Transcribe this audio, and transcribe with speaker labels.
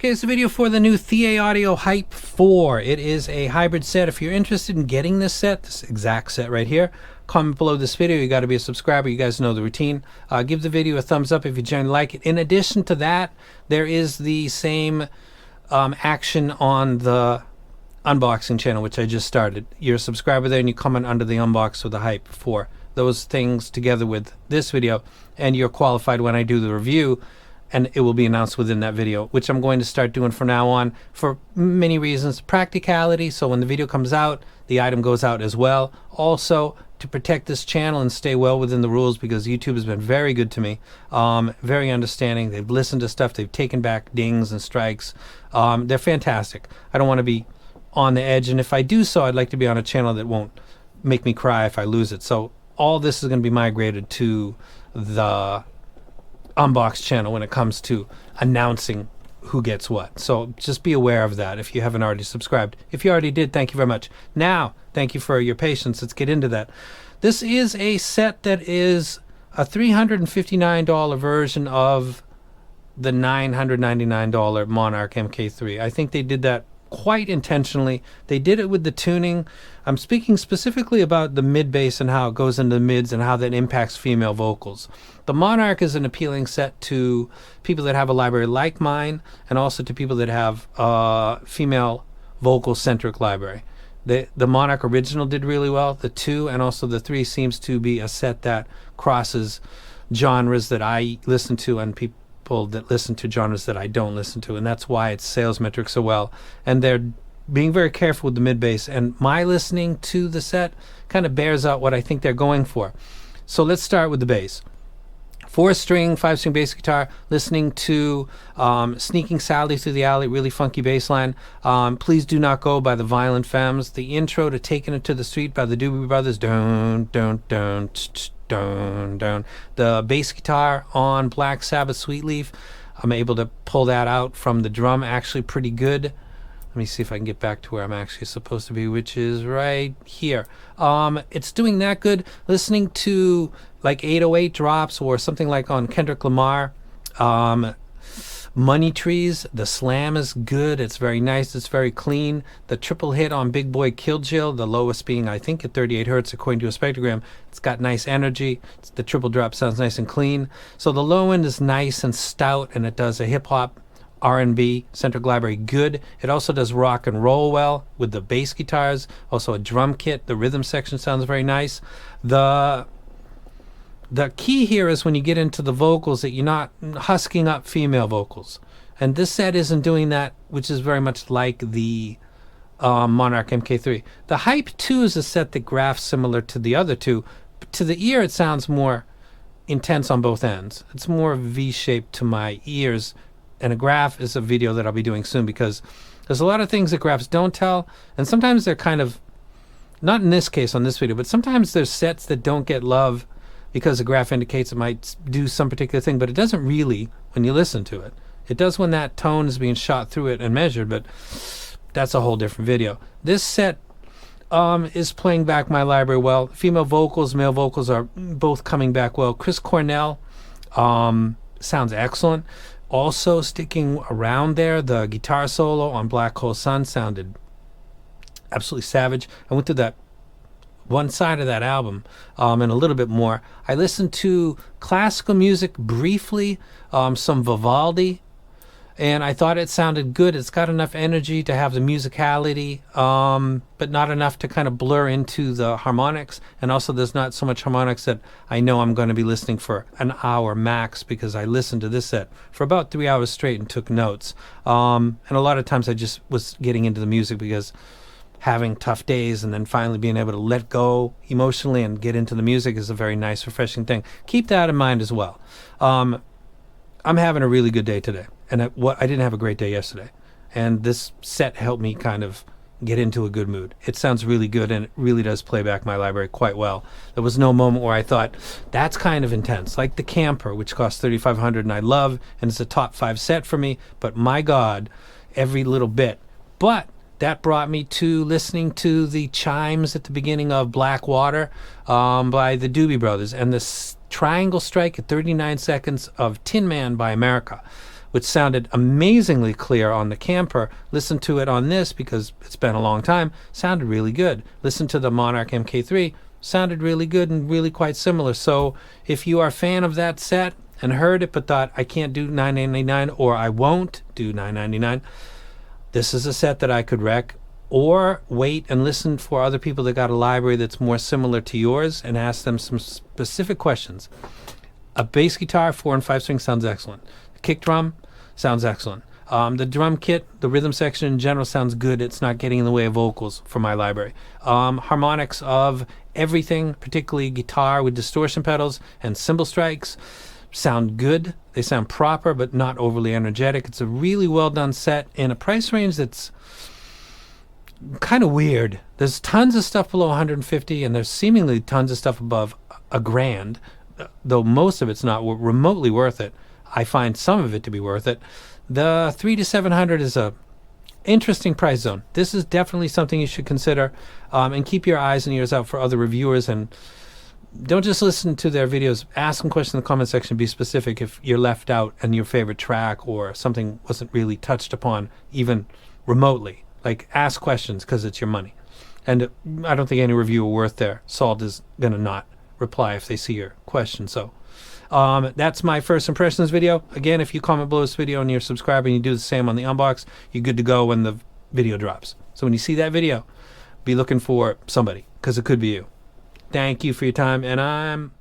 Speaker 1: Okay, it's a video for the new ThieAudio Hype 4. It is a hybrid set. If you're interested in getting this set, this exact set right here, comment below this video. You got to be a subscriber. You guys know the routine. Give the video a thumbs up if you generally like it. In addition to that, there is the same action on the unboxing channel, which I just started. You're a subscriber there and you comment under the unbox with the Hype 4. Those things together with this video, and you're qualified when I do the review, and it will be announced within that video, which I'm going to start doing from now on for many reasons. Practicality, so when the video comes out, the item goes out as well. Also, to protect this channel and stay well within the rules, because YouTube has been very good to me, very understanding. They've listened to stuff, they've taken back dings and strikes. They're fantastic. I don't want to be on the edge, and if I do so, I'd like to be on a channel that won't make me cry if I lose it. So all this is going to be migrated to the unbox channel when it comes to announcing who gets what. So just be aware of that if you haven't already subscribed. If you already did, thank you very much. Now, thank you for your patience. Let's get into that. This is a set that is a $359 version of the $999 Monarch MK3. I think they did that quite intentionally. They did it with the tuning. I'm speaking specifically about the mid bass and how it goes into the mids and how that impacts female vocals. The Monarch is an appealing set to people that have a library like mine, and also to people that have a female vocal centric library. The Monarch original did really well. The 2 and also the 3 seems to be a set that crosses genres that I listen to and people that listen to genres that I don't listen to, and that's why its sales metrics so well. And they're being very careful with the mid bass, and my listening to the set kind of bears out what I think they're going for. So let's start with the bass. 4-string, 5-string bass guitar, listening to Sneaking Sally Through the Alley, really funky bass line. Please Do Not Go by the Violent Femmes. The intro to Taking It to the Street by the Doobie Brothers. Dun, dun, dun, dun, dun. The bass guitar on Black Sabbath Sweet Leaf, I'm able to pull that out from the drum actually pretty good. Let me see if I can get back to where I'm actually supposed to be, which is right here. It's doing that good. Listening to like 808 drops or something like on Kendrick Lamar, Money Trees, the slam is good. It's very nice. It's very clean. The triple hit on Big Boy Kill Jill, the lowest being I think at 38 hertz according to a spectrogram. It's got nice energy. The triple drop sounds nice and clean. So the low end is nice and stout, and it does a hip hop R&B centric library good. It also does rock and roll well with the bass guitars. Also a drum kit. The rhythm section sounds very nice. The key here is when you get into the vocals that you're not husking up female vocals. And this set isn't doing that, which is very much like the Monarch MK3. The Hype 2 is a set that graphs similar to the other two. To the ear, it sounds more intense on both ends. It's more V-shaped to my ears. And a graph is a video that I'll be doing soon, because there's a lot of things that graphs don't tell. And sometimes they're kind of, not in this case on this video, but sometimes there's sets that don't get love because the graph indicates it might do some particular thing, but it doesn't really when you listen to it. It does when that tone is being shot through it and measured, but that's a whole different video. This set is playing back my library well. Female vocals, male vocals are both coming back well. Chris Cornell sounds excellent. Also sticking around there, the guitar solo on Black Hole Sun sounded absolutely savage. I went through that one side of that album and a little bit more. I listened to classical music briefly, some Vivaldi, and I thought it sounded good. It's got enough energy to have the musicality, but not enough to kind of blur into the harmonics. And also there's not so much harmonics that I know I'm going to be listening for an hour max, because I listened to this set for about 3 hours straight and took notes. And a lot of times I just was getting into the music because having tough days and then finally being able to let go emotionally and get into the music is a very nice, refreshing thing. Keep that in mind as well. I'm having a really good day today, and I didn't have a great day yesterday, and this set helped me kind of get into a good mood. It sounds really good, and it really does play back my library quite well. There was no moment where I thought that's kind of intense, like the Camper, which costs $3,500 and I love, and it's a top 5 set for me, but my God, every little bit. But that brought me to listening to the chimes at the beginning of Black Water by the Doobie Brothers, and the triangle strike at 39 seconds of Tin Man by America. which sounded amazingly clear on the camper. Listen to it on this because it's been a long time. Sounded really good. Listen to the Monarch MK3. Sounded really good and really quite similar. So if you are a fan of that set and heard it but thought, I can't do $9.99 or I won't do $9.99, this is a set that I could rec. Or wait and listen for other people that got a library that's more similar to yours and ask them some specific questions. A bass guitar, 4 and 5 string, sounds excellent. The kick drum sounds excellent. The drum kit, the rhythm section in general sounds good. It's not getting in the way of vocals for my library. Harmonics of everything, particularly guitar with distortion pedals and cymbal strikes, sound good. They sound proper but not overly energetic. It's a really well done set in a price range that's kind of weird. There's tons of stuff below 150 and there's seemingly tons of stuff above $1,000, though most of it's not remotely worth it. I find some of it to be worth it. The 3 to 700 is a interesting price zone. This is definitely something you should consider, and keep your eyes and ears out for other reviewers, and don't just listen to their videos. Ask them questions in the comment section. Be specific if you're left out and your favorite track or something wasn't really touched upon even remotely. Like, ask questions because it's your money. And I don't think any reviewer worth their salt is going to not reply if they see your question. So that's my first impressions video. Again, if you comment below this video and you're subscribed and you do the same on the unbox, you're good to go when the video drops. So when you see that video, be looking for somebody because it could be you. Thank you for your time, and I'm